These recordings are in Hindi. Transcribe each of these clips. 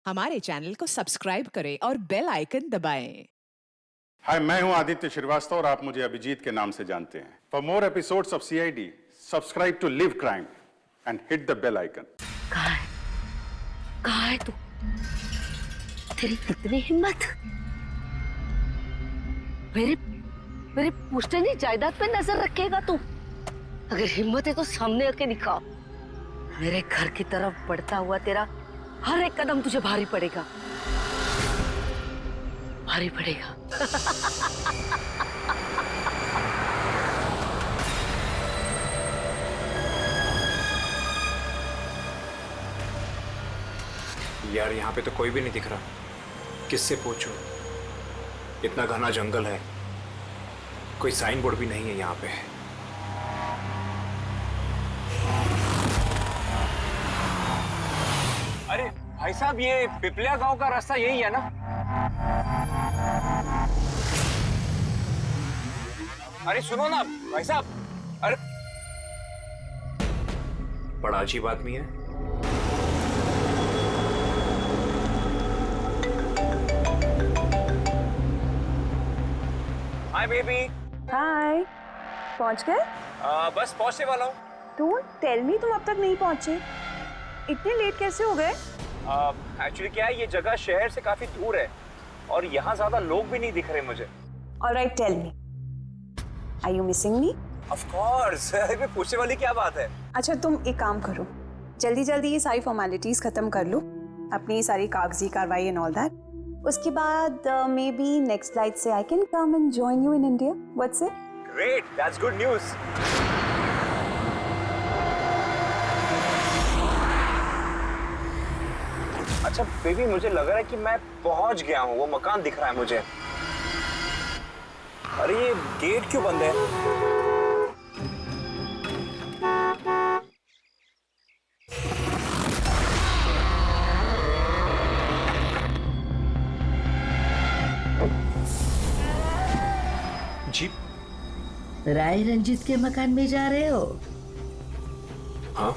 हमारे चैनल को सब्सक्राइब करें और बेल आइकन दबाएं। हाय, मैं हूं आदित्य श्रीवास्तव और आप मुझे अभिजीत के नाम से जानते हैं। For more episodes of CID, subscribe to live crime and hit the bell icon. कहाँ है? कहाँ है तू? तेरी कितनी हिम्मत! मेरे मेरे पुश्तैनी जायदाद पे नजर रखेगा तू? अगर हिम्मत है तो सामने आके दिखा। मेरे घर की तरफ बढ़ता हुआ तेरा हर एक कदम तुझे भारी पड़ेगा, भारी पड़ेगा। यार यहाँ पे तो कोई भी नहीं दिख रहा, किससे पूछूं? इतना घना जंगल है, कोई साइन बोर्ड भी नहीं है यहाँ पे। अरे भाई साहब, ये पिपलिया गांव का रास्ता यही है ना? अरे सुनो ना भाई साहब, अरे बड़ा अजीब आदमी है। Hi baby. हाय, पहुंच गए? बस पहुंचने वाला हूँ। डोंट टेल मी तुम अब तक नहीं पहुंचे। इतने लेट कैसे हो गए? एक्चुअली क्या है, ये जगह शहर से काफी दूर है और यहाँ ज्यादा लोग भी नहीं दिख रहे मुझे। Alright, tell me, are you missing me? Of course. इसमें पूछने वाली क्या बात है? अच्छा, तुम एक काम करो, जल्दी जल्दी ये सारी फॉर्मेलिटीज खत्म कर लो, अपनी सारी कागजी कार्रवाई एंड ऑल दैट। उसके बाद मे बी नेक्स्ट फ्लाइट से I can come and join you in India. What's it? Great, that's good news. अच्छा बेबी, मुझे लग रहा है कि मैं पहुंच गया हूँ, वो मकान दिख रहा है मुझे। अरे ये गेट क्यों बंद है? जी राय रंजीत के मकान में जा रहे हो? हाँ।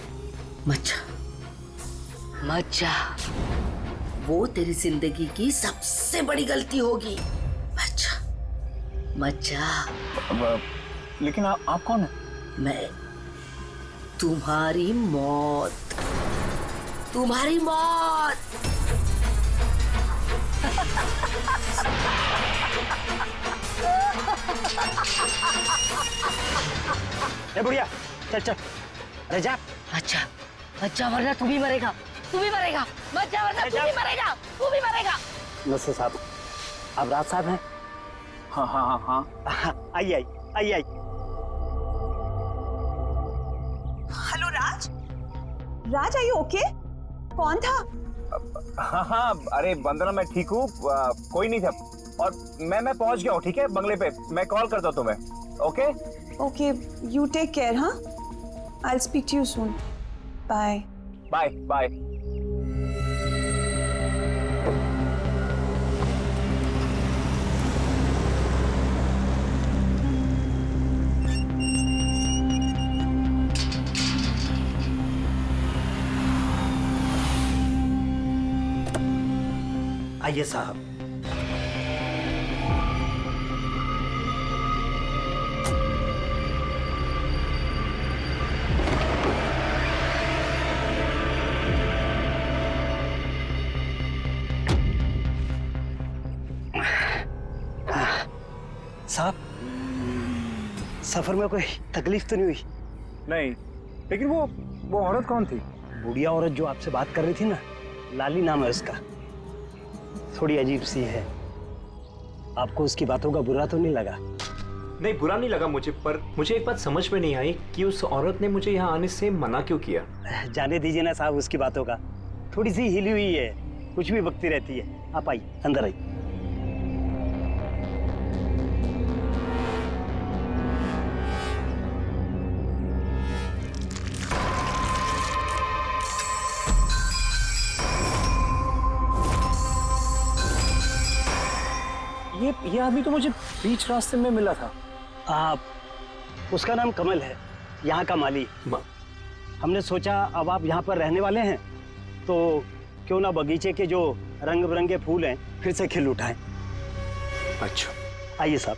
मत जा, वो तेरी जिंदगी की सबसे बड़ी गलती होगी। मत जा। लेकिन आप कौन है? मैं तुम्हारी मौत, तुम्हारी मौत। ए बुढ़िया, चल चल, अरे जा। अच्छा वरना तू भी मरेगा, तू भी मरेगा। मत जा वरना तू भी मरेगा, तू भी मरेगा। नसर साहब, आप राज साहब हैं? हाँ हाँ हाँ हाँ। I. Hello Raj, Raj are you okay? कौन था? हाँ, अरे वंदना, मैं ठीक हूँ, कोई नहीं था और मैं पहुंच गया हूँ। ठीक है, बंगले पे मैं कॉल करता हूँ तुम्हें। Okay okay, you take care. हाँ, I will speak to you soon. Bye bye bye. आइए साहब। साहब, सफर में कोई तकलीफ तो नहीं हुई? नहीं, लेकिन वो औरत कौन थी? बुढ़िया औरत जो आपसे बात कर रही थी ना, लाली नाम है उसका, थोड़ी अजीब सी है। आपको उसकी बातों का बुरा तो नहीं लगा? नहीं, बुरा नहीं लगा मुझे, पर मुझे एक बात समझ में नहीं आई कि उस औरत ने मुझे यहाँ आने से मना क्यों किया। जाने दीजिए ना साहब उसकी बातों का, थोड़ी सी हिली हुई है, कुछ भी बकती रहती है। आप आइए, अंदर आइए। ये आदमी तो मुझे बीच रास्ते में मिला था। उसका नाम कमल है, यहाँ का माली। हमने सोचा अब आप यहाँ पर रहने वाले हैं तो क्यों ना बगीचे के जो रंग बिरंगे फूल हैं फिर से खिल उठाएं। अच्छा, आइए साहब।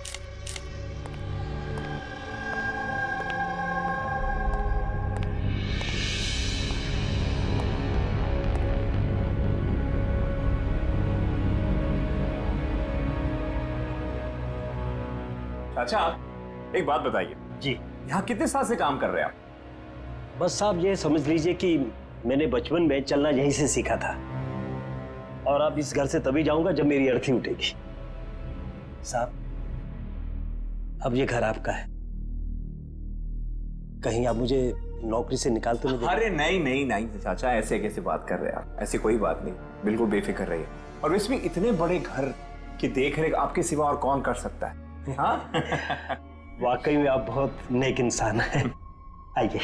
अच्छा, एक बात बताइए, जी यहाँ कितने साल से काम कर रहे हैं आप? बस साहब ये समझ लीजिए कि मैंने बचपन में चलना यहीं से सीखा था और अब इस घर से तभी जाऊंगा जब मेरी अर्थी उठेगी। साहब, अब ये घर आपका है, कहीं आप मुझे नौकरी से निकाल तो नहीं देंगे? अरे नहीं नहीं नहीं चाचा, ऐसे कैसे बात कर रहे हैं आप? ऐसी कोई बात नहीं, बिल्कुल बेफिक्र रहिए। और इसमें इतने बड़े घर की देख रेख आपके सिवा और कौन कर सकता है? हाँ? वाकई में आप बहुत नेक इंसान हैं। आइए।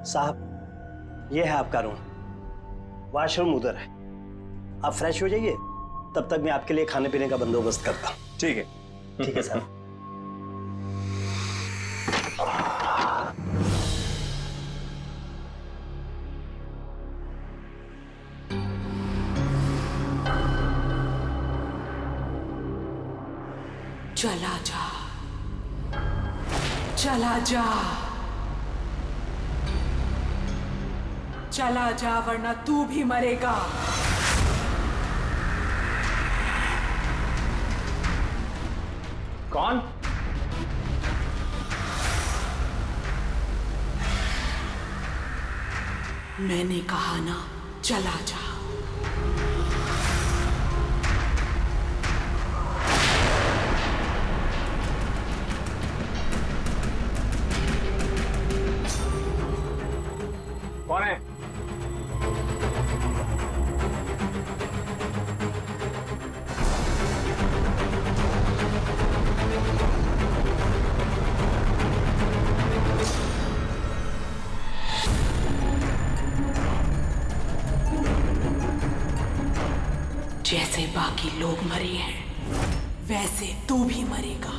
साहब, ये है आपका रूम, वॉशरूम उधर है, आप फ्रेश हो जाइए, तब तक मैं आपके लिए खाने पीने का बंदोबस्त करता हूँ। ठीक है। ठीक है साहब। चला जा, चला जा, चला जा, वरना तू भी मरेगा। कौन? मैंने कहा ना, चला जा। कौन है? जैसे बाकी लोग मरे हैं, वैसे तू भी मरेगा।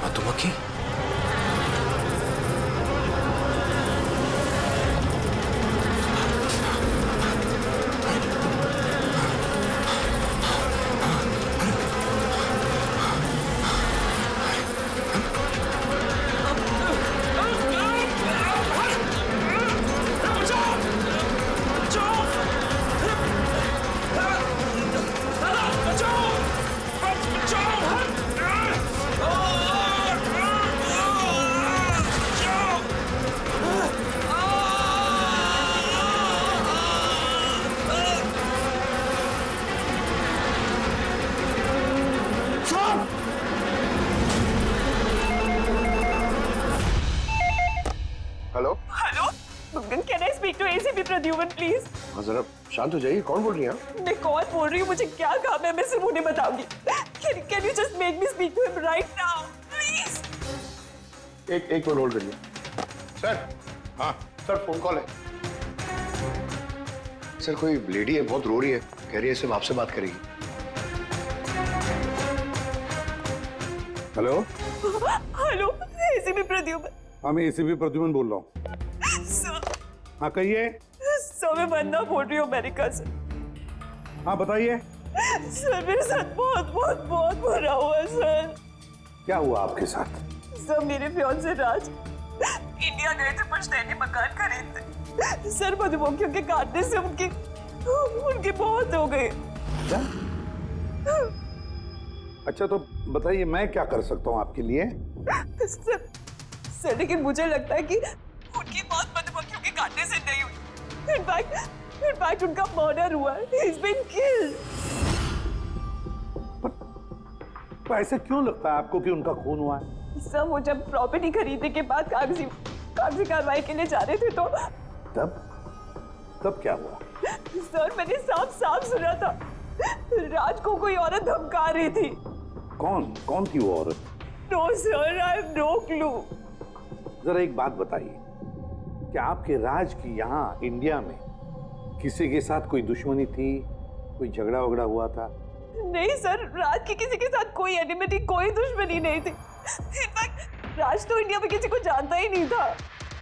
मधुमक्खी? Hello. Hello, can I speak to ACP Pradyuman please? हाँ जरा शांत हो जाइए, कौन बोल रही हैं आप? मैं कौन बोल रही हूँ, मुझे क्या काम है, मैं सिर्फ उन्हें बताऊंगी। Can you just make me speak to him right now please? एक मिनट होल्ड करिए। सर। हाँ सर, फोन कॉल है। सर कोई लेडी है, बहुत रो रही है, कह रही है सिर्फ आपसे बात करेगी। हेलो। Hello, ACP Pradyuman. हाँ, मैं एसीपी प्रद्युमन बोल रहा हूँ। सर, हाँ कहिए। सर मैं वंदना बोल रही हूँ अमेरिका से। हाँ बताइए। सर मेरे साथ बहुत बहुत बहुत बुरा हुआ सर। क्या हुआ आपके साथ? सर मेरे फियांसे राज इंडिया गए थे पुश्तैनी मकान खरीदते। सर मधुमक्खियों के काटने से उनकी मौत हो गई। अच्छा तो बताइए मैं क्या कर सकता हूँ आपके लिए? सर लेकिन मुझे लगता है कि उनकी मौत मधुमक्खियों के काटने से नहीं हुई। इनफैक्ट उनका मर्डर हुआ है। He's been killed। तो ऐसे क्यों लगता है आपको कि उनका खून हुआ है? सर वो जब प्रॉपर्टी खरीदने के बाद कागजी कार्रवाई के लिए जा रहे थे तो तब क्या हुआ? सर मैंने साफ सुना था राज को कोई औरत धमका रही थी। कौन थी वो औरत? No sir, I have no clue. जरा एक बात बताइए, क्या आपके राज की यहाँ इंडिया में किसी के साथ कोई दुश्मनी थी, कोई झगड़ा वगड़ा हुआ था? नहीं सर, राज की किसी के साथ कोई एनिमिटी, कोई दुश्मनी नहीं थी। इनफैक्ट राज तो इंडिया में किसी को जानता ही नहीं था।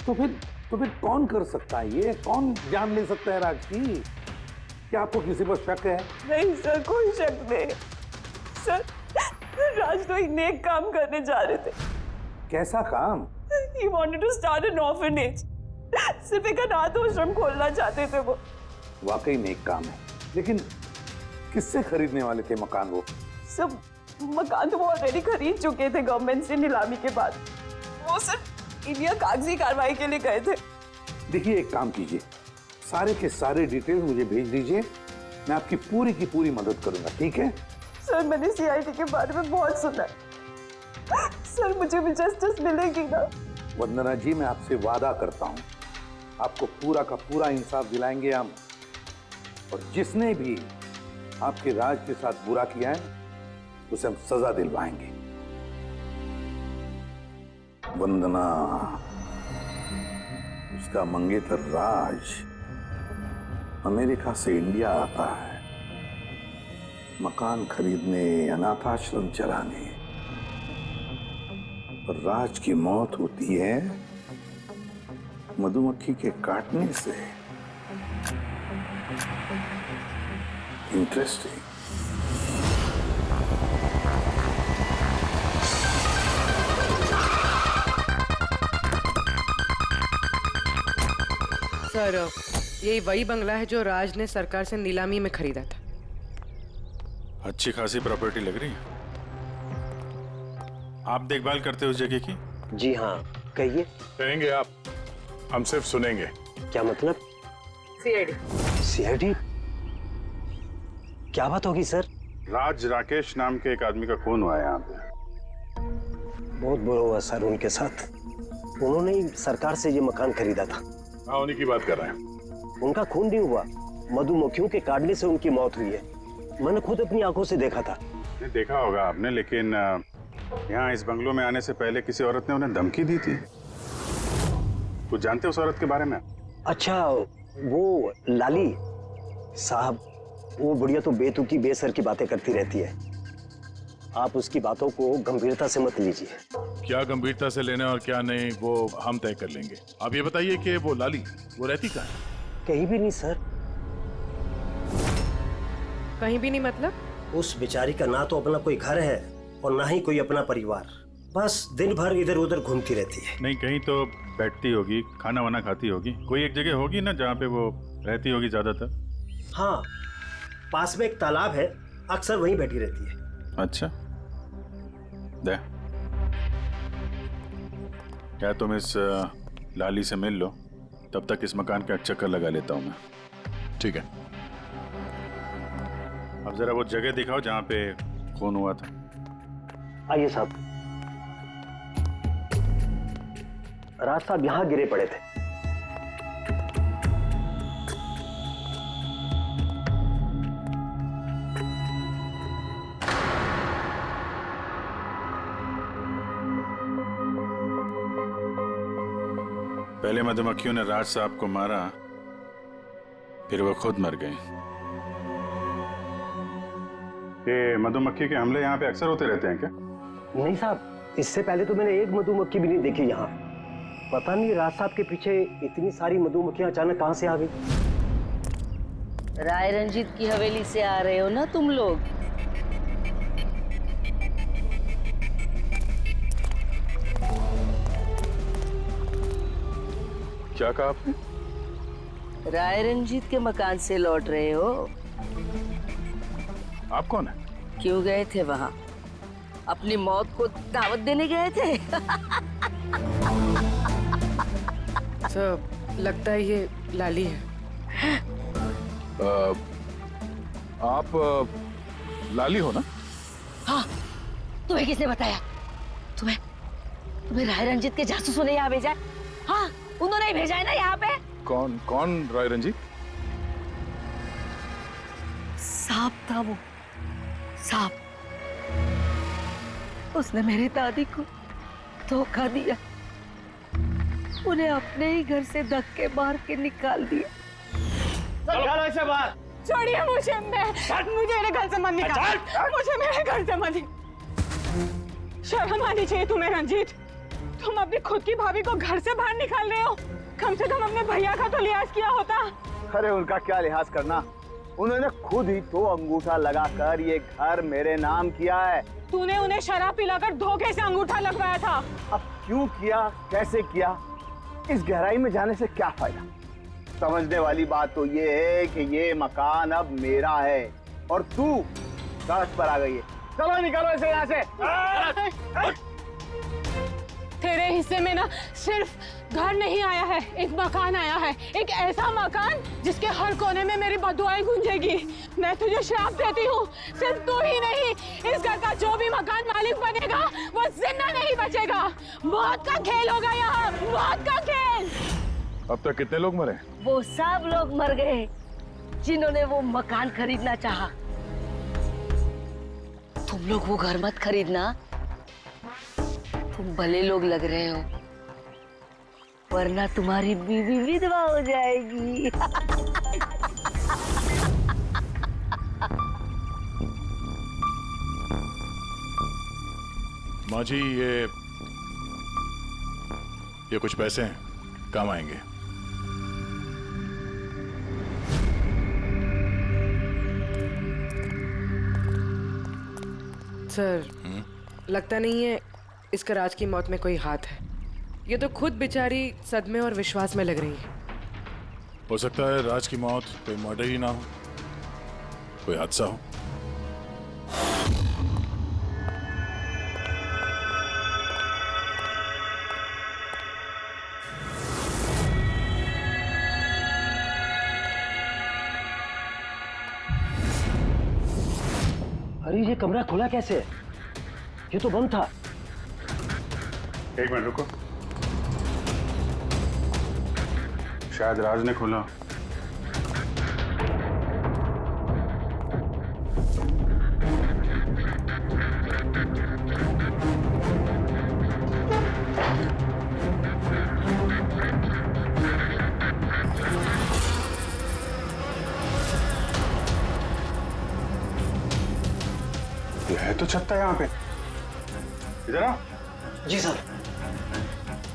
तो फिर कौन कर सकता है ये? कौन जान ले सकता है राज की? क्या आपको किसी पर शक है? नहीं सर, कोई शक नहीं। सर राज तो एक नेक काम करने जा रहे थे। कैसा काम? He wanted to start an orphanage। सिर्फ एक अनाथ आश्रम खोलना चाहते थे वो। वाकई नेक काम है, लेकिन किससे खरीदने वाले थे मकान वो? सब मकान तो वो ऑलरेडी खरीद चुके थे गवर्नमेंट से नीलामी के बाद। वो सिर्फ इंडिया कागजी कार्रवाई के लिए गए थे। देखिए एक काम कीजिए, सारे के सारे डिटेल्स मुझे भेज दीजिए, मैं आपकी पूरी की पूरी मदद करूंगा, ठीक है? सर मैंने सीआईडी के बारे में बहुत सुना है। सर मुझे भी जस्टिस मिलेगी ना? वंदना जी, मैं आपसे वादा करता हूं आपको पूरा का पूरा इंसाफ दिलाएंगे हम, और जिसने भी आपके राज के साथ बुरा किया है उसे हम सजा दिलवाएंगे। वंदना, उसका मंगेतर राज अमेरिका से इंडिया आता है मकान खरीदने, अनाथाश्रम चलाने, और राज की मौत होती है मधुमक्खी के काटने से। इंटरेस्टिंग। सर यही वही बंगला है जो राज ने सरकार से नीलामी में खरीदा था। अच्छी खासी प्रॉपर्टी लग रही है। आप देखभाल करते हो उस जगह की? जी हाँ, कहिए। कहेंगे आप, हम सिर्फ सुनेंगे। क्या मतलब? सीआईडी? क्या बात होगी सर? राज राकेश नाम के एक आदमी का खून हुआ है यहाँ पे। बहुत बुरा हुआ सर उनके साथ। उन्होंने ही सरकार से ये मकान खरीदा था। हाँ, उन्हीं की बात कर रहे हैं। उनका खून नहीं हुआ, मधुमक्खियों के काटने से उनकी मौत हुई है। मैंने खुद अपनी आंखों से देखा था। देखा होगा आपने, लेकिन यहाँ इस बंगलों में आने से पहले किसी औरत ने उन्हें धमकी दी थी। कुछ जानते हो उस औरत के बारे में? अच्छा, वो लाली साहब, वो बुढ़िया तो बेतुकी बेसर की बातें करती रहती है। आप उसकी बातों को गंभीरता से मत लीजिए। क्या गंभीरता से लेना और क्या नहीं वो हम तय कर लेंगे। आप ये बताइए कि वो लाली वो रहती कहाँ है? कहीं भी नहीं सर। कहीं भी नहीं मतलब? उस बेचारी का ना तो अपना कोई घर है और ना ही कोई अपना परिवार। बस दिन भर इधर उधर घूमती रहती है। नहीं, कहीं तो बैठती होगी, खाना वाना खाती होगी। कोई एक जगह होगी ना जहाँ पे वो रहती होगी ज्यादातर। हाँ, पास में एक तालाब है, अक्सर वहीं बैठी रहती है। अच्छा, दे क्या तुम इस लाली से मिल लो, तब तक इस मकान का चक्कर लगा लेता हूँ मैं। ठीक है। अब जरा वो जगह दिखाओ जहाँ पे खून हुआ था। आइए साहब। राज साहब यहाँ गिरे पड़े थे। पहले मधुमक्खियों ने राज साहब को मारा, फिर वो खुद मर गए। ये मधुमक्खी के हमले यहाँ पे अक्सर होते रहते हैं क्या? नहीं साहब, इससे पहले तो मैंने एक मधुमक्खी भी नहीं देखी यहाँ। पता नहीं राज साहब के पीछे इतनी सारी मधुमक्खियां अचानक कहां से आ गई। राय रंजीत की हवेली से आ रहे हो ना तुम लोग? क्या कहा आपने? राय रंजीत के मकान से लौट रहे हो? आप कौन है? क्यों गए थे वहां? अपनी मौत को दावत देने गए थे। सर, लगता है ये लाली है। आप लाली हो ना? हाँ, तुम्हें किसने बताया? तुम्हें राय रंजीत के जासूसों ने यहाँ भेजा है? हाँ, उन्होंने ही भेजा है ना यहाँ पे। कौन राय रंजीत? सांप था वो, सांप। उसने मेरी दादी को धोखा दिया, उन्हें अपने ही घर से धक्के मार के निकाल दिया। ऐसे बात छोड़िए मुझे, मुझे मेरे घर से मत निकाल, मुझे मेरे घर से मत। शर्म आनी चाहिए तुम्हें रंजीत, तुम अपनी खुद की भाभी को घर से बाहर निकाल रहे हो। कम से कम अपने भैया का तो लिहाज किया होता। अरे उनका क्या लिहाज करना, उन्होंने खुद ही तो अंगूठा लगाकर ये घर मेरे नाम किया है। तूने उन्हें शराब पिलाकर धोखे से अंगूठा लगवाया था। अब क्यों किया, कैसे किया, इस गहराई में जाने से क्या फायदा। समझने वाली बात तो ये है कि ये मकान अब मेरा है और तू सड़क पर आ गई है। चलो निकलो इसे यहाँ से। तेरे हिस्से में ना सिर्फ घर नहीं आया है, एक मकान आया है, एक ऐसा मकान जिसके हर कोने में मेरी बदुआएं गूंजेगी। मैं तुझे श्राप देती हूँ, सिर्फ तू ही नहीं, इस घर का जो भी मकान मालिक बनेगा वो जिंदा नहीं बचेगा। मौत का खेल होगा यहाँ, मौत का खेल। अब तक कितने लोग मरे? वो सब लोग मर गए जिन्होंने वो मकान खरीदना चाहा। तुम लोग वो घर मत खरीदना, तुम भले लोग लग रहे हो, वरना तुम्हारी बीवी विधवा हो जाएगी। माँ जी, ये कुछ पैसे हैं, काम आएंगे। सर, लगता नहीं है इसका राज की मौत में कोई हाथ है। ये तो खुद बेचारी सदमे और विश्वास में लग रही है। हो सकता है राज की मौत कोई मर्डर ही ना हो, कोई हादसा हो। अरे ये कमरा खुला कैसे है? ये तो बंद था। एक मिनट रुको, शायद राज ने खोला। ये है तो छत्ता यहाँ पे। इधर आ। जी सर।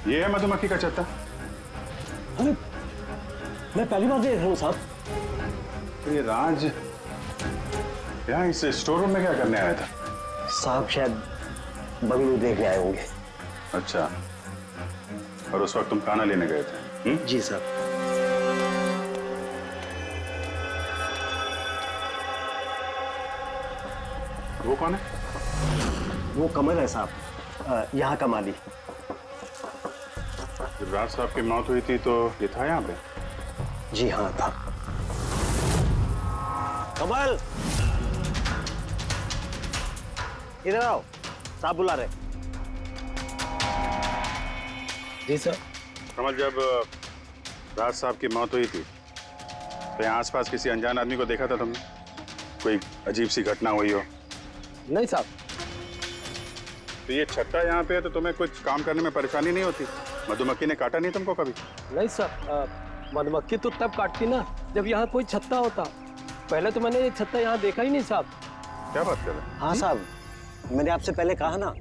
ये है मधुमक्खी का छत्ता। अरे मैं पहली बार देख रहा हूँ साहब। तो ये राज यहाँ इस स्टोर रूम में क्या करने आया था? साहब शायद बंगलू देखने आए होंगे। अच्छा, और उस वक्त तुम खाना लेने गए थे? जी सर। वो कौन है? वो कमल है साहब, यहाँ का माली। जब राज साहब की मौत हुई थी तो ये था यहाँ पे? जी हाँ था। कमल, इधर आओ, साहब बुला रहे। जी सर। कमल, जब राज साहब की मौत हुई थी तो यहाँ आसपास किसी अनजान आदमी को देखा था तुमने? कोई अजीब सी घटना हुई हो? नहीं साहब। तो ये छत्ता यहाँ पे है तो तुम्हें कुछ काम करने में परेशानी नहीं होती? मधुमक्खी ने काटा नहीं तुमको कभी? नहीं सर, मधुमक्खी तो तब काटती ना जब यहाँ कोई छत्ता होता। पहले तो मैंने ये छत्ता यहाँ देखा ही नहीं साहब। क्या बात कर रहे हैं? हाँ साहब, मैंने आपसे पहले कहा ना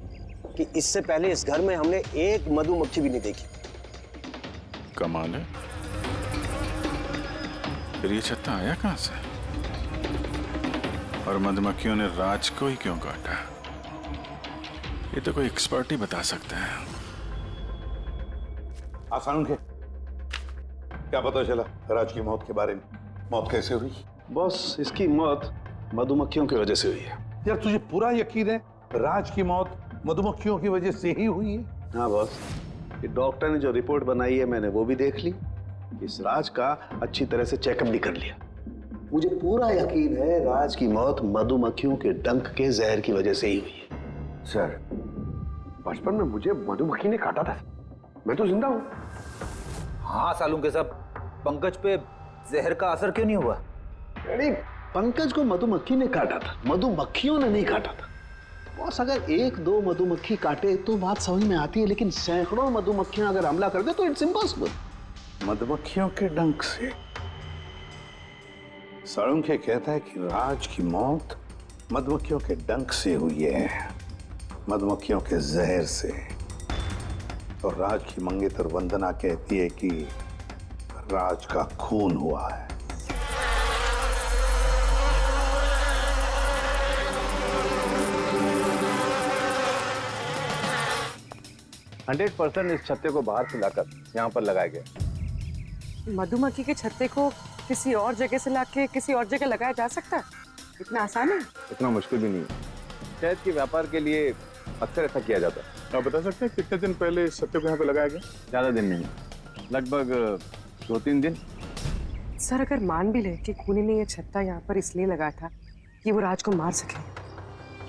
कि इससे पहले इस घर में हमने एक मधुमक्खी भी नहीं देखी। कमाल है। फिर ये छत्ता आया कहाँ से? और मधुमक्खियों ने राज को ही क्यों काटा? ये तो कोई एक्सपर्ट ही बता सकते हैं। आसान के क्या पता चला राज की मौत के बारे में? मौत कैसे हुई? बॉस, इसकी मौत मधुमक्खियों की वजह से हुई है। यार तुझे पूरा यकीन है राज की मौत मधुमक्खियों की वजह से ही हुई है। हाँ बॉस, ये डॉक्टर ने जो रिपोर्ट बनाई है मैंने वो भी देख ली। इस राज का अच्छी तरह से चेकअप भी कर लिया। मुझे पूरा यकीन है राज की मौत मधुमक्खियों के डंक के जहर की वजह से ही हुई है। सर, बचपन में मुझे मधुमक्खी ने काटा था, मैं तो जिंदा हूं। हाँ सालू के सब, पंकज पे जहर का असर क्यों नहीं हुआ? अरे पंकज को मधुमक्खी ने काटा था, मधुमक्खियों ने नहीं काटा था। बॉस, अगर एक दो मधुमक्खी काटे तो बात समझ में आती है, लेकिन सैकड़ों मधुमक्खियां अगर हमला कर दे तो इट्स इम्पॉसिबल। मधुमक्खियों के डंक से साळुंखे कहता है कि राज की मौत मधुमक्खियों के डंक से हुई है, मधुमक्खियों के जहर से। और राज की मंगेतर वंदना कहती है कि राज का खून हुआ है। 100% इस छत्ते को बाहर से लाकर यहाँ पर लगाया गया। मधुमक्खी के छत्ते को किसी और जगह से लाके किसी और जगह लगाया जा सकता है? इतना आसान है? इतना मुश्किल भी नहीं है। शहद के व्यापार के लिए अक्सर ऐसा किया जाता है। आप बता सकते हैं कितने दिन पहले इस छत्ते को यहाँ पे लगाया गया? ज्यादा दिन नहीं, लगभग 2-3 दिन। सर, अगर मान भी ले कि खूनी ने ये छत्ता यहाँ पर इसलिए लगाया था कि वो राज को मार सके,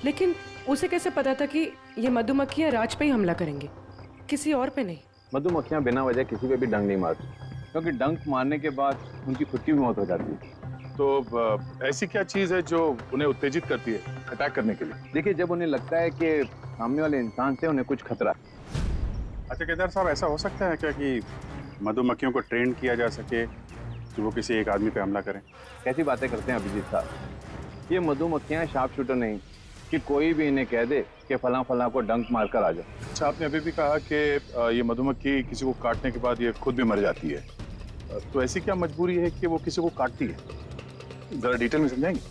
लेकिन उसे कैसे पता था कि ये मधुमक्खियाँ राज पे ही हमला करेंगे, किसी और पे नहीं? मधुमक्खियां बिना वजह किसी पे भी डंक नहीं मारती, क्योंकि डंक मारने के बाद उनकी खुद की भी मौत हो जाती है। तो ऐसी क्या चीज है जो उन्हें उत्तेजित करती है अटैक करने के लिए? देखिए, जब उन्हें लगता है कि सामने वाले इंसान से उन्हें कुछ खतरा है। अच्छा केदार साहब, ऐसा हो सकता है क्या कि मधुमक्खियों को ट्रेन किया जा सके कि वो किसी एक आदमी पे हमला करें? कैसी बातें करते हैं अभिजीत साहब, ये मधुमक्खियां शार्प शूटर नहीं कि कोई भी इन्हें कह दे कि फला फला को डंक मारकर आ जाओ। अच्छा, आपने अभी भी कहा कि ये मधुमक्खी किसी को काटने के बाद ये खुद भी मर जाती है, तो ऐसी क्या मजबूरी है कि वो किसी को काटती है? जरा डिटेल में समझाएंगे?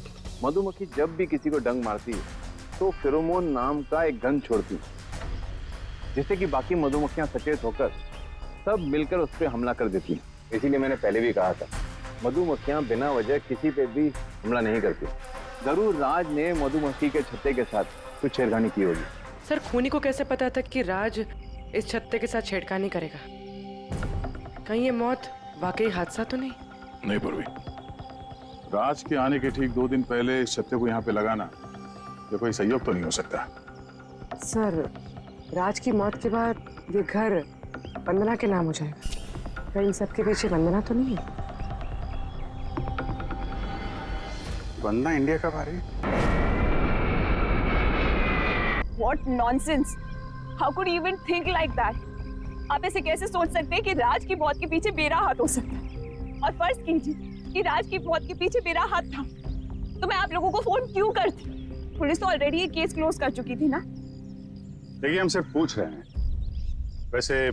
मधुमक्खी जब भी किसी को डंक मारती है तो फेरोमोन नाम का एक गंध छोड़ती है, जिससे कि बाकी मधुमक्खियां सचेत होकर सब मिलकर उस पर हमला कर देती हैं। इसीलिए मैंने पहले भी कहा था, मधुमक्खियां बिना वजह किसी पे भी हमला नहीं करती। जरूर राज ने मधुमक्खी के छत्ते के साथ कुछ छेड़खानी की होगी। सर, खूनी को कैसे पता था कि राज इस छत्ते के साथ छेड़खानी करेगा? कहीं ये मौत वाकई हादसा तो नहीं? नहीं पूर्वी, राज के आने के ठीक 2 दिन पहले इस छत्ते को यहाँ पे लगाना ये कोई सहयोग तो नहीं हो सकता। सर, राज की मौत के बाद ये घर वंदना के नाम हो जाएगा, कहीं इन सबके पीछे वंदना तो नहीं है? वंदना इंडिया कब आ रही है? What nonsense! How could you even think like that? आप ऐसे कैसे सोच सकते हैं कि राज की मौत के पीछे मेरा हाथ हो सकता है? और फर्ज कीजिए कि राज की मौत के पीछे मेरा हाथ था, तो मैं आप लोगों को फोन क्यों करती? पुलिस तो ऑलरेडी ये केस क्लोज कर चुकी थी ना। देखिए, हम सिर्फ पूछ रहे हैं। वैसे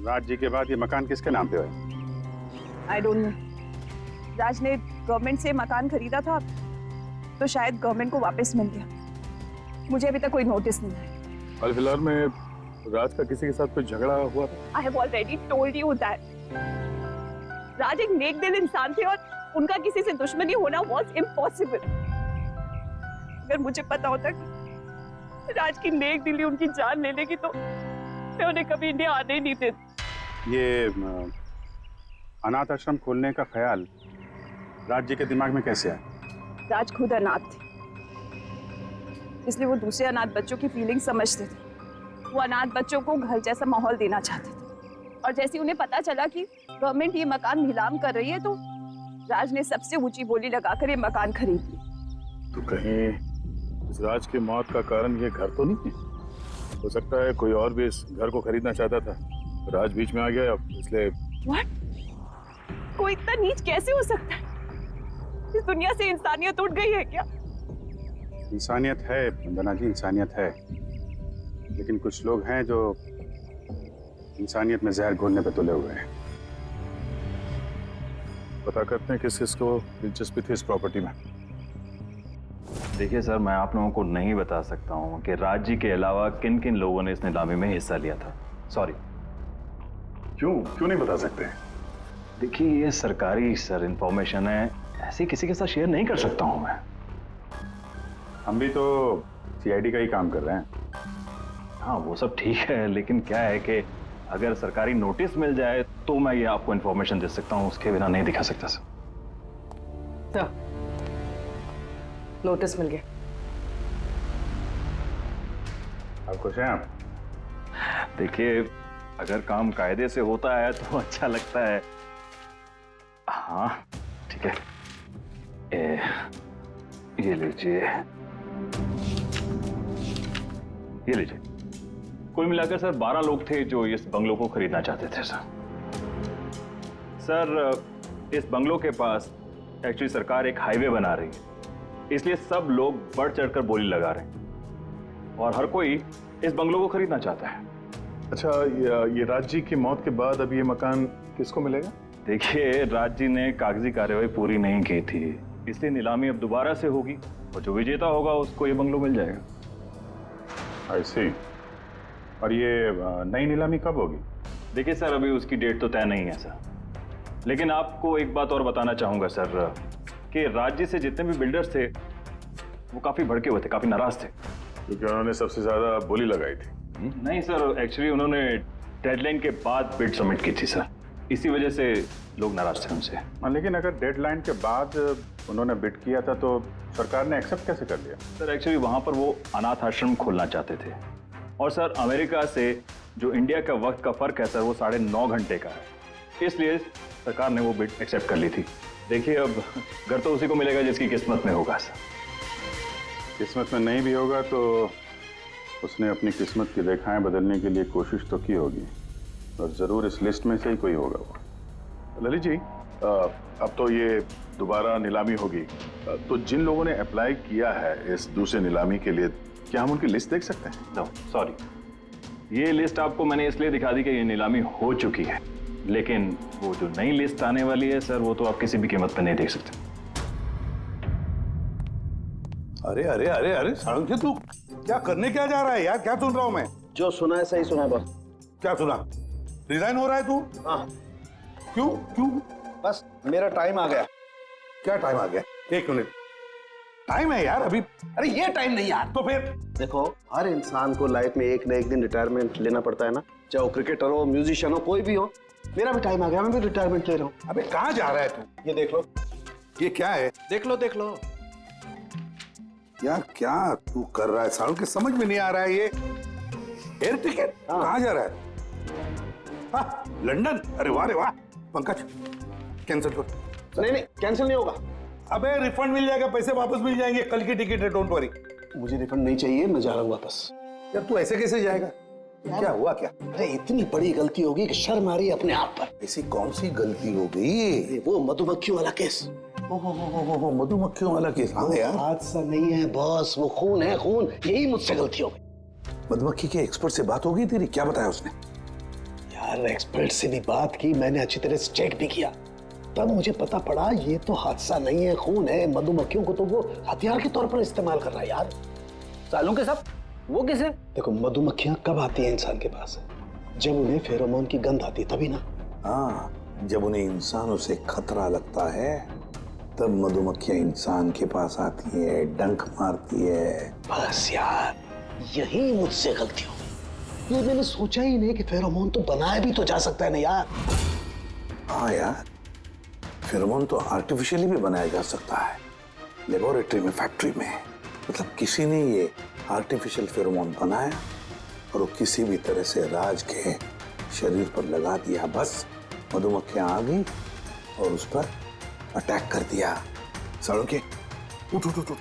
राज जी के बाद ये मकान किसके नाम पे है? I don't know. राज ने गवर्नमेंट से मकान खरीदा था, तो शायद गवर्नमेंट को वापस मिल गया। मुझे अभी तक कोई नोटिस नहीं है। हाल फिलहाल में राज का किसी के साथ कोई झगड़ा हुआ था? I have already told you that. राज एक नेक दिल इंसान थे और उनका किसी से दुश्मनी होना was impossible. अगर मुझे पता होता कि राज की नेक दिली उनकी जान ले लेगी तो मैं उन्हें कभी इंडिया आने ही नहीं देती। ये अनाथ आश्रम खोलने का ख्याल राज जी के दिमाग में कैसे आया? राज खुद अनाथ थे, इसलिए वो दूसरे अनाथ बच्चों की फीलिंग समझते थे। वो अनाथ बच्चों को घर जैसा माहौल देना चाहते थे, और जैसे ही उन्हें पता चला कि गवर्नमेंट ये मकान नीलाम कर रही है तो राज ने सबसे ऊंची बोली लगाकर ये मकान खरीद लिया। तो कहीं इस राज की मौत का कारण ये घर तो नहीं है? हो सकता है कोई और भी इस घर को खरीदना चाहता था, राज बीच में आ गया इसलिए। What? कोई इतना नीच कैसे हो सकता है? इस दुनिया से इंसानियत उठ गई है क्या? इंसानियत है वंदना जी, इंसानियत है, लेकिन कुछ लोग हैं जो इंसानियत में जहर घोलने पे तुले हुए हैं। पता करते हैं किस किसको दिलचस्पी थी इस प्रॉपर्टी में। देखिए सर, मैं आप लोगों को नहीं बता सकता हूँ कि राज जी के अलावा किन किन लोगों ने इस नीलामी में हिस्सा लिया था। सॉरी। क्यों नहीं बता सकते? देखिए, ये सरकारी सर इंफॉर्मेशन है, ऐसे किसी के साथ शेयर नहीं कर सकता हूँ मैं। हम भी तो सीआईडी का ही काम कर रहे हैं। हाँ वो सब ठीक है, लेकिन क्या है कि अगर सरकारी नोटिस मिल जाए तो मैं ये आपको इन्फॉर्मेशन दे सकता हूँ, उसके बिना नहीं दिखा सकता सर। नोटिस मिल गया। आप खुश हैं आप? देखिए अगर काम कायदे से होता है तो अच्छा लगता है। हाँ ठीक है, ये लीजिए, ये लीजिए। कुल मिलाकर सर 12 लोग थे जो इस बंगलों को खरीदना चाहते थे सर। इस बंगलों के पास एक्चुअली सरकार एक हाईवे बना रही है, इसलिए सब लोग बढ़ चढ़कर बोली लगा रहे हैं और हर कोई इस बंगलों को खरीदना चाहता है। अच्छा, ये राज जी की मौत के बाद अब ये मकान किसको मिलेगा? देखिए राज जी ने कागजी कार्यवाही पूरी नहीं की थी, इसलिए नीलामी अब दोबारा से होगी और जो विजेता होगा उसको ये बंगलो मिल जाएगा। I see। और ये नई नीलामी कब होगी? देखिए सर अभी उसकी डेट तो तय नहीं है सर, लेकिन आपको एक बात और बताना चाहूंगा सर कि राज जी से जितने भी बिल्डर्स थे वो काफी भड़के हुए थे, काफी नाराज थे, क्योंकि उन्होंने सबसे ज्यादा बोली लगाई थी। नहीं सर, एक्चुअली उन्होंने डेडलाइन के बाद बिड सबमिट की थी सर, इसी वजह से लोग नाराज थे उनसे। लेकिन अगर डेडलाइन के बाद उन्होंने बिड किया था तो सरकार ने एक्सेप्ट कैसे कर लिया? सर एक्चुअली वहां पर वो अनाथ आश्रम खोलना चाहते थे और सर अमेरिका से जो इंडिया का वक्त का फर्क है सर वो 9.5 घंटे का है, इसलिए सरकार ने वो बिड एक्सेप्ट कर ली थी। देखिए अब घर तो उसी को मिलेगा जिसकी किस्मत में होगा सर। किस्मत में नहीं भी होगा तो उसने अपनी किस्मत की रेखाएं बदलने के लिए कोशिश तो की होगी और जरूर इस लिस्ट में से ही कोई होगा वो। ललित जी, अब तो ये दोबारा नीलामी होगी, तो जिन लोगों ने अप्लाई किया है इस दूसरे नीलामी के लिए, क्या हम उनकी लिस्ट देख सकते हैं? नो सॉरी, ये लिस्ट आपको मैंने इसलिए दिखा दी कि ये नीलामी हो चुकी है, लेकिन वो जो नई लिस्ट आने वाली है सर वो तो आप किसी भी कीमत पर नहीं देख सकते। अरे अरे अरे अरे साळुंखे, तू क्या करने क्या जा रहा है यार? क्या सुन रहा हूं मैं? जो सुना है सही सुना बस। क्या सुना? रिजाइन हो रहा है तू? हाँ। क्यों क्यों? बस मेरा टाइम आ गया। क्या टाइम आ गया? 1 मिनट टाइम है यार अभी। अरे ये टाइम नहीं यार। तो फिर देखो, हर इंसान को लाइफ में एक न एक दिन रिटायरमेंट लेना पड़ता है ना, चाहे वो क्रिकेटर हो, म्यूजिशियन हो, कोई भी हो। मेरा भी टाइम आ गया, मैं भी रिटायरमेंट ले रहा हूँ। अबे कहाँ जा रहा है तू? ये देख लो। ये क्या है? देख लो देख लो। यार क्या तू कर रहा है साळुंखे? समझ में नहीं आ रहा है। ये एयर टिकट कहाँ जा रहा है? हाँ, लंदन। अरे वाह रे वाह। पंकज कैंसिल कर। नहीं नहीं कैंसिल नहीं होगा। अबे रिफंड मिल जाएगा, पैसे वापस मिल जाएंगे, कल की टिकट है, डोंट वरी। मुझे रिफंड नहीं चाहिए, मैं जा रहा हूँ वापस। यार तू ऐसे कैसे जाएगा? क्या हुआ क्या? अरे इतनी बड़ी गलती होगी कि शर्म आ रही है अपने आप पर। ऐसी कौन सी गलती हो गई? वो मधुमक्खियों वाला केस। मधुमक्खियों वाला केस? हाँ यार, हादसा नहीं है बॉस, वो खून है खून। यही मुझसे गलती हो गई। मधुमक्खी के एक्सपर्ट से बात हो गई तेरी? क्या बताया उसने? यार एक्सपर्ट से भी बात की मैंने, अच्छी तरह से चेक भी किया, तब मुझे पता पड़ा ये तो हादसा नहीं है, खून है। मधुमक्खियों को तो वो हथियार के तौर पर इस्तेमाल कर रहा है यार। साळुंखे साहब, वो किसे? देखो, मधुमक्खियां कब आती हैं इंसान के पास? जब उन्हें फेरोमोन की गंध आती है तभी ना। हाँ, जब उन्हें इंसानों से खतरा लगता है तब मधुमक्खियां इंसान के पास आती है, डंक मारती है। बस यार यही मुझसे गलती हो गई। ये मैंने सोचा ही नहीं कि फेरोमोन तो बनाया भी तो जा सकता है ना यार। हाँ यार, फेरोमोन तो आर्टिफिशियली भी बनाया जा सकता है, लेबोरेटरी में, फैक्ट्री में। मतलब किसी ने ये आर्टिफिशियल फेरोमोन बनाया और वो किसी भी तरह से राज के शरीर पर लगा दिया, बस मधुमक्खियां आ गई और उस पर अटैक कर दिया। साळुंखे उठ उठ उठ,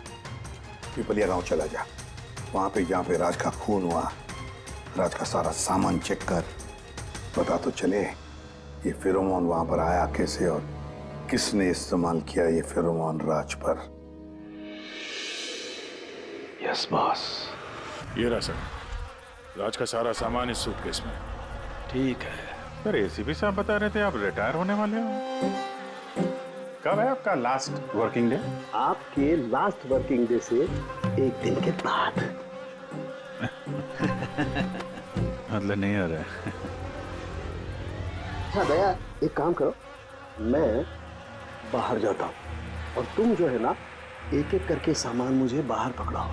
पिपलिया गांव चला जा। वहां पे जहाँ पे राज का खून हुआ, राज का सारा सामान चेक कर, पता तो चले ये फेरोमोन वहां पर आया कैसे और किसने इस्तेमाल किया ये फेरोमोन राज पर। Yes boss. ये रहा सर, राज का सारा सामान इस सूटकेस में। ठीक है सर। एसीपी साहब बता रहे थे आप रिटायर होने वाले हो, कब है आपका लास्ट वर्किंग डे? आपके लास्ट वर्किंग डे से 1 दिन के बाद। मतलब नहीं आ रहा है। अच्छा दया, एक काम करो, मैं बाहर जाता हूँ और तुम जो है ना एक एक करके सामान मुझे बाहर पकड़ाओ।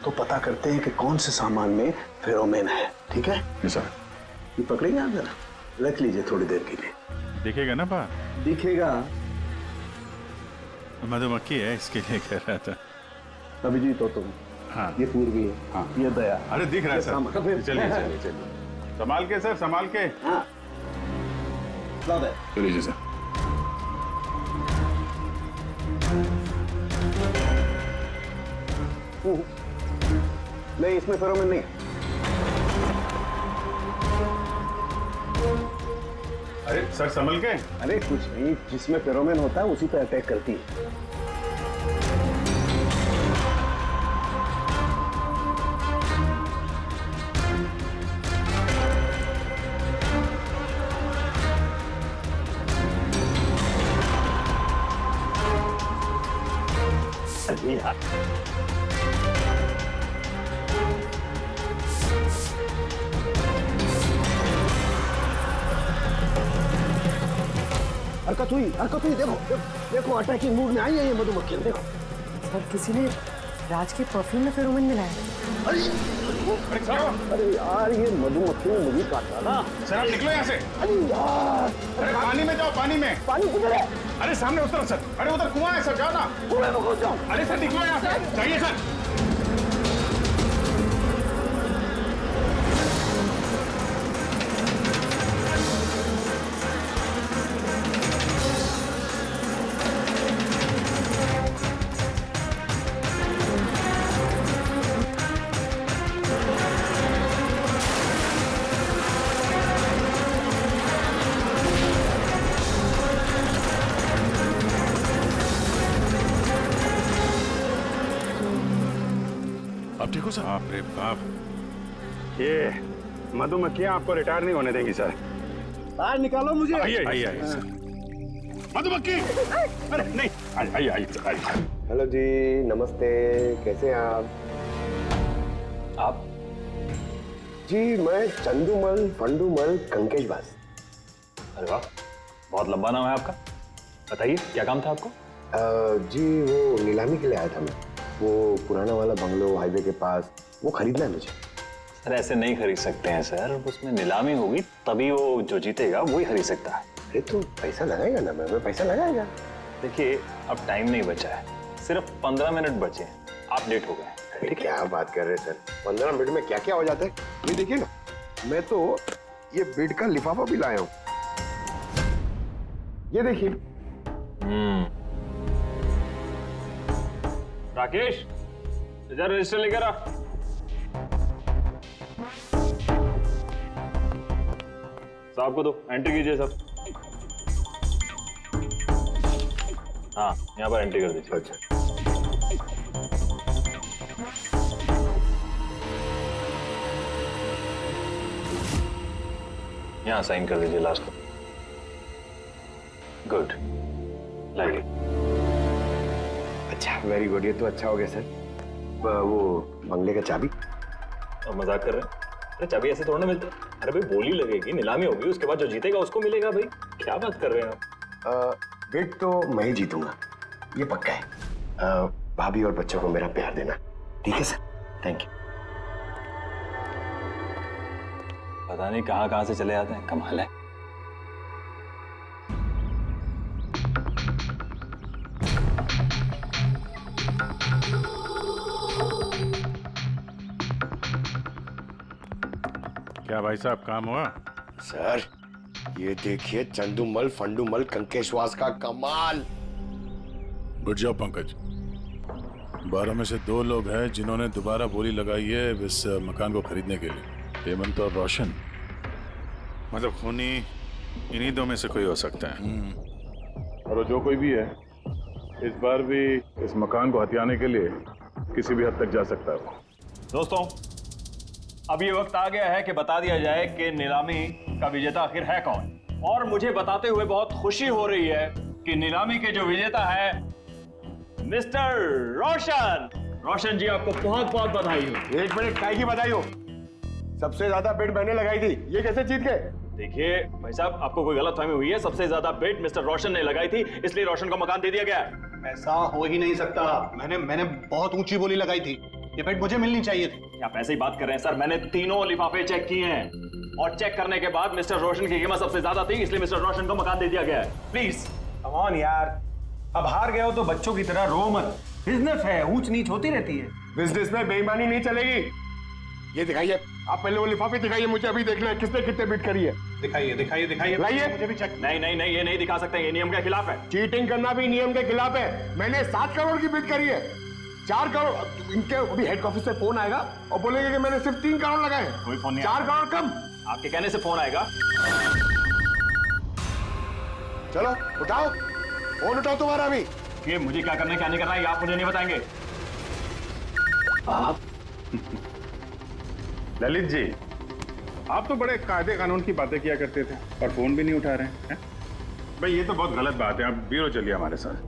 तो पता करते हैं कि कौन से सामान में फेरोमेन है। ठीक है? जी सर। ये पकड़ेंगे आप जरा, रख लीजिए थोड़ी देर के लिए। दिखेगा ना पा? दिखेगा। मधुमक्खी है इसके लिए कह रहा था। अभिजीत हो तुम। हाँ। ये पूर्वी है। हाँ। ये दया। अरे दिख रहा है सर। चलिए चलिए चलिए, संभाल के सर, संभाल के। हाँ। चलिए जी सर। नहीं, इसमें फेरोमोन नहीं। अरे सर संभल के। अरे कुछ नहीं, जिसमें फेरोमोन होता है उसी पे अटैक करती है। हरकत हुई, देखो देखो अटैकिंग मूड में आई है ये मधुमक्खी। देखो सर, किसी ने राज के परफ्यूम में फेरोमोन मिलाया। अरे यार, ये मधुमक्खी ने मुझे काटा ना। सर आप निकलो यहाँ से। अरे यार, अरे पानी में जाओ, पानी में। पानी किधर है? अरे सामने उस तरफ सर। अरे उधर कुआं है सर, जाओ ना। कुएं में घुस जाओ। अरे सर निकलो यहाँ से, जाइए सर। आप ठीक हो सर? बाप रे बाप, ये मधुमक्खियां आपको रिटायर नहीं होने देंगी सर। बाहर निकालो मुझे। आइए आइए आइए सर। मधुमक्खी, अरे नहीं, आइए आइए आइए। हेलो जी, नमस्ते, कैसे हैं आप? जी मैं चंदूमल फंडूमल कंकेशवास। अरे वाह, बहुत लंबा नाम है आपका। बताइए क्या काम था आपको? जी वो नीलामी के लिए आया था मैं। वो पुराना वाला बंगलो हाईवे के पास, वो खरीदना है मुझे। सर ऐसे नहीं खरीद सकते हैं सर, उसमें नीलामी होगी तभी वो जो जीतेगा वही खरीद सकता है। अरे तो पैसा लगाएगा ना, मैं पैसा लगाएगा। देखिए अब टाइम नहीं बचा है, सिर्फ 15 मिनट बचे हैं, आप लेट हो गए। अरे क्या बात कर रहे हैं सर, 15 मिनट में क्या क्या हो जाता है। ये देखिए ना, मैं तो ये बिड का लिफाफा भी लाया हूँ। ये देखिए। राकेश, इधर रजिस्टर लेकर आ। साहब को दो, एंट्री कीजिए साहब। हाँ यहाँ पर एंट्री कर दीजिए। अच्छा। यहाँ साइन कर दीजिए लास्ट को। Good, like it. अच्छा, वेरी गुड, ये तो अच्छा हो गया सर। वो बंगले का चाबी। और मजाक कर रहे हैं? अरे चाबी ऐसे थोड़ा ना मिलता है। अरे भाई बोली लगेगी, नीलामी होगी, उसके बाद जो जीतेगा उसको मिलेगा। भाई क्या बात कर रहे हैं आप? बिड तो मैं ही जीतूंगा, ये पक्का है। भाभी और बच्चों को मेरा प्यार देना, ठीक है सर? Thank you. पता नहीं कहाँ कहाँ से चले आते हैं, कमाल है। क्या भाई साहब काम हुआ? सर ये देखिए, चंदूमल फंडूमल कंकेशवास का कमाल। उठ जाओ पंकज। 12 में से 2 लोग हैं जिन्होंने दोबारा बोली लगाई है इस मकान को खरीदने के लिए, हेमंत और रोशन। मतलब खूनी इन्हीं 2 में से कोई हो सकता है। और जो कोई भी है इस बार भी इस मकान को हथियाने के लिए किसी भी हद तक जा सकता है। दोस्तों अब ये वक्त आ गया है कि बता दिया जाए कि नीलामी का विजेता आखिर है कौन। और मुझे बताते हुए बहुत खुशी हो रही है कि नीलामी के जो विजेता है मिस्टर रोशन। रोशन जी आपको बहुत बहुत बधाई हो। 1 मिनट, काय की बधाई हो? सबसे ज्यादा बिड मैंने लगाई थी, ये कैसे जीत गए? देखिए भाई साहब, आपको कोई गलतफहमी हुई है। सबसे ज्यादा बिड मिस्टर रोशन ने लगाई थी, इसलिए रोशन को मकान दे दिया गया है। ऐसा हो ही नहीं सकता। मैंने बहुत ऊंची बोली लगाई थी। ये बेड मुझे मिलनी चाहिए थी। आप ऐसे ही बात कर रहे हैं सर, मैंने तीनों लिफाफे चेक किए हैं और चेक करने के बाद मिस्टर रोशन की कीमत सबसे ज्यादा थी, इसलिए मिस्टर रोशन को मकान दे दिया गया है। प्लीज कम ऑन यार, अब हार गए हो तो बच्चों की तरह रो मत। बिजनेस है, ऊंच नीच होती रहती है। बिजनेस में बेईमानी नहीं चलेगी। ये दिखाइए, आप पहले वो लिफाफे दिखाइए, मुझे अभी देखना है किसने कितने बिट करी है। दिखाइए दिखाइए दिखाइए, लाइए। मुझे भी चेक। नहीं नहीं नहीं, ये नहीं दिखा सकते, ये नियम के खिलाफ है। चीटिंग करना भी नियम के खिलाफ है। मैंने 7 करोड़ की बिट करी है। 4 करोड़ इनके अभी हेड ऑफिस से फोन आएगा और बोलेंगे कि मैंने सिर्फ 3 करोड़ लगाए। कोई फोन नहीं 4 करोड़ कम। आपके कहने से फोन आएगा। चलो उठाओ, फोन उठाओ तुम्हारा अभी। ये मुझे क्या करना है क्या नहीं करना है, ये आप मुझे नहीं बताएंगे। आप ललित जी, आप तो बड़े कायदे कानून की बातें किया करते थे और फोन भी नहीं उठा रहे हैं। भाई ये तो बहुत गलत बात है। आप ब्यूरो चलिए हमारे साथ।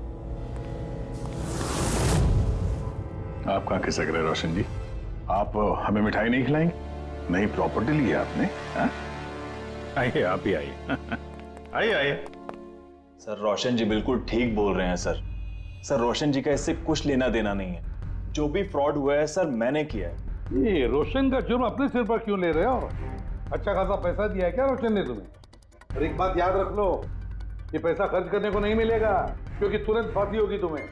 आप कहाँ खिसक रहे रोशन जी? आप हमें मिठाई नहीं खिलाएंगे? नई प्रॉपर्टी ली है आपने? आइए, आप ही आइए। आइए आइए। सर रोशन जी बिल्कुल ठीक बोल रहे हैं सर। सर रोशन जी का इससे कुछ लेना देना नहीं है। जो भी फ्रॉड हुआ है सर मैंने किया है। ये रोशन का जुर्म अपने सिर पर क्यों ले रहे हो? अच्छा खासा पैसा दिया है क्या रोशन ने तुम्हें? और एक बात याद रख लो, ये पैसा खर्च करने को नहीं मिलेगा, क्योंकि तुरंत फांसी होगी तुम्हें।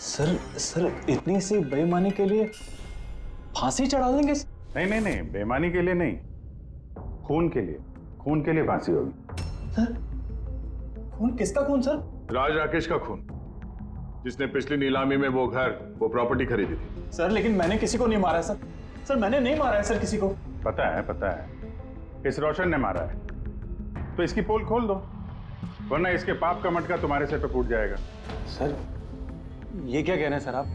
सर इतनी सी बेईमानी के लिए फांसी चढ़ा देंगे? नहीं नहीं नहीं, बेईमानी के लिए नहीं, खून के लिए। खून के लिए फांसी होगी। सर खून किसका खून सर? राज राकेश का खून, जिसने पिछली नीलामी में वो घर, वो प्रॉपर्टी खरीदी थी। सर लेकिन मैंने किसी को नहीं मारा है सर। सर मैंने नहीं मारा है सर किसी को। पता है, इस रोशन ने मारा है। तो इसकी पोल खोल दो, वरना इसके पाप का मटका तुम्हारे सिर पे फूट जाएगा। सर ये क्या कह रहे हैं सर आप?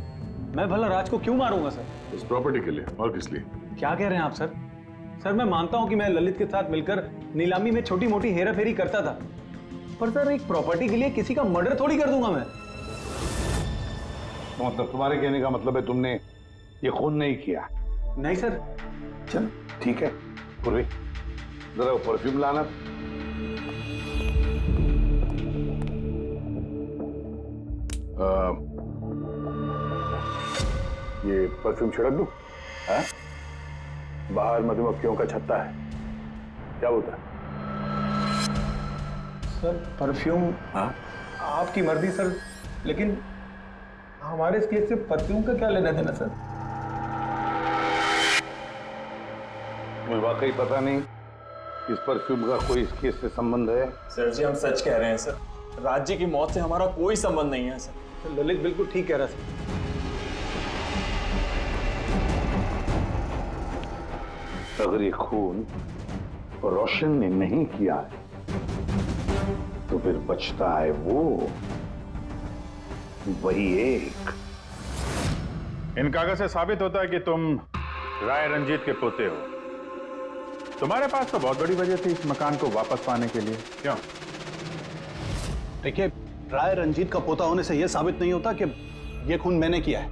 मैं भला राज को क्यों मारूंगा सर? इस प्रॉपर्टी के लिए, और किस लिए? क्या कह रहे हैं आप सर? सर मैं मानता हूं कि मैं ललित के साथ मिलकर नीलामी में छोटी मोटी हेरा फेरी करता था, पर सर एक प्रॉपर्टी के लिए किसी का मर्डर थोड़ी कर दूंगा मैं। मतलब तुम्हारे कहने का मतलब है तुमने ये खून नहीं किया? नहीं सर। चल ठीक है, पूर्वी जरा वो परफ्यूम लाना। ये परफ्यूम छिड़क दूं? हाँ? बाहर मधुमक्खियों का छत्ता है, क्या बोलता है? Sir perfume? हाँ? आपकी मर्जी सर, लेकिन हमारे इस केस से परफ्यूम का क्या लेना देना सर? मुझे वाकई पता नहीं इस परफ्यूम का कोई इस केस से संबंध है। सर जी हम सच कह रहे हैं सर, राज्य की मौत से हमारा कोई संबंध नहीं है सर। ललित बिल्कुल ठीक कह रहा सर। अगर ये खून रोशन ने नहीं किया है तो फिर बचता है वही एक। इन कागज से साबित होता है कि तुम राय रंजीत के पोते हो। तुम्हारे पास तो बहुत बड़ी वजह थी इस मकान को वापस पाने के लिए, क्यों? देखिए, राय रंजीत का पोता होने से यह साबित नहीं होता कि यह खून मैंने किया है।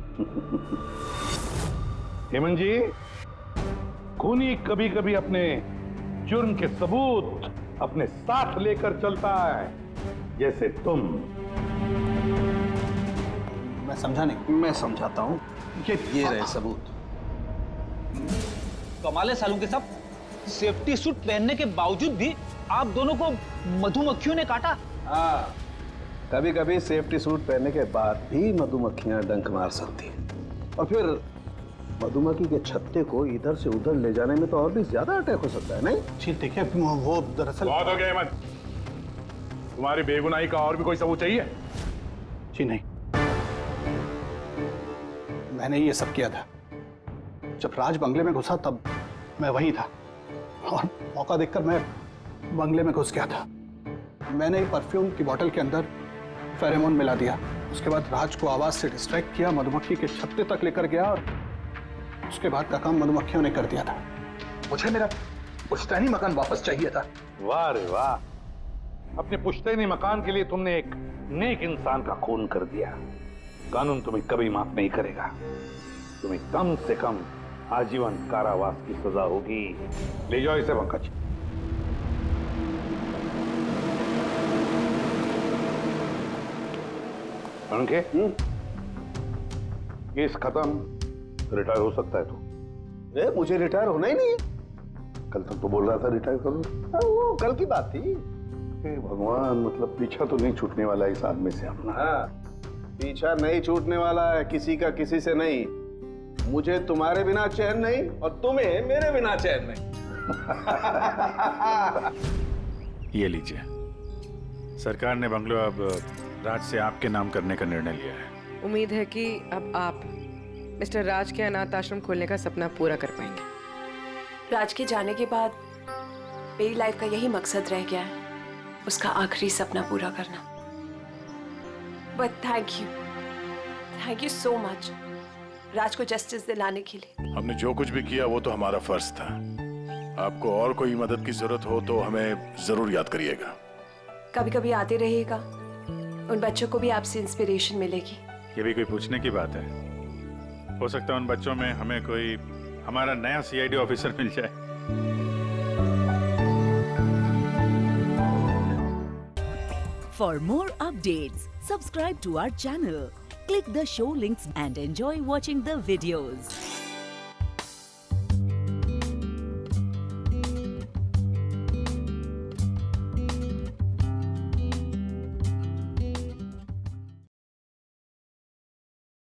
हेमंत जी, खूनी कभी कभी अपने जुर्म के सबूत अपने साथ लेकर चलता है, जैसे तुम। मैं समझा नहीं। मैं समझाता हूं। ये रहे सबूत। कमाल है सालू के साहब, सेफ्टी सूट पहनने के बावजूद भी आप दोनों को मधुमक्खियों ने काटा। हाँ, कभी कभी सेफ्टी सूट पहनने के बाद भी मधुमक्खियां डंक मार सकती हैं, और फिर मधुमक्खी के छत्ते को इधर से उधर ले जाने में तो और भी ज्यादा अटैक हो सकता है, नहीं? जी देखिए, वो दरअसल बहुत हो गया हेमंत, तुम्हारी बेगुनाही का और भी कोई सबूत चाहिए? जी नहीं, मैंने ये सब किया था। जब राज बंगले में घुसा तब मैं वहीं था, और मौका देखकर मैं बंगले में घुस गया था। मैंने परफ्यूम की बोतल के अंदर फेरोमोन मिला दिया। उसके बाद राज को आवाज से डिस्ट्रैक्ट किया, मधुमक्खी के छत्ते तक लेकर गया, और उसके बाद का काम मधुमक्खियों ने कर दिया था। मुझे मेरा पुश्तैनी मकान वापस चाहिए था। वाह रे वाह, अपने पुश्तैनी मकान के लिए तुमने एक नेक इंसान का खून कर दिया। कानून तुम्हें कभी माफ नहीं करेगा। तुम्हें कम से कम आजीवन कारावास की सजा होगी। ले जाओ इसे पंकज। केस खत्म, रिटायर हो सकता है तू? मुझे रिटायर होना ही नहीं है। कल तक तो बोल रहा था रिटायर करो। वो कल की बात थी। हे भगवान, मतलब पीछा तो नहीं छूटने वाला इस आदमी से अपना। हाँ, पीछा नहीं छूटने वाला है किसी का, किसी से नहीं। मुझे तुम्हारे बिना चैन नहीं और तुम्हें मेरे बिना चैन नहीं। ये लीजिए, सरकार ने बंगलो अब राज से आपके नाम करने का निर्णय लिया है। उम्मीद है कि अब आप मिस्टर राज के अनाथ आश्रम खोलने का सपना पूरा कर पाएंगे। राज के जाने के बाद मेरी लाइफ का यही मकसद रह गया है, उसका आखिरी सपना पूरा करना। But thank you so much Raj को जस्टिस दिलाने के लिए। हमने जो कुछ भी किया वो तो हमारा फर्ज था। आपको और कोई मदद की जरूरत हो तो हमें जरूर याद करिएगा। कभी कभी आते रहिएगा, उन बच्चों को भी आपसे इंस्पिरेशन मिलेगी। ये भी कोई पूछने की बात है? हो सकता है उन बच्चों में हमें कोई हमारा नया सीआईडी ऑफिसर मिल जाए। For more updates, subscribe to our channel, click the show links and enjoy watching the videos.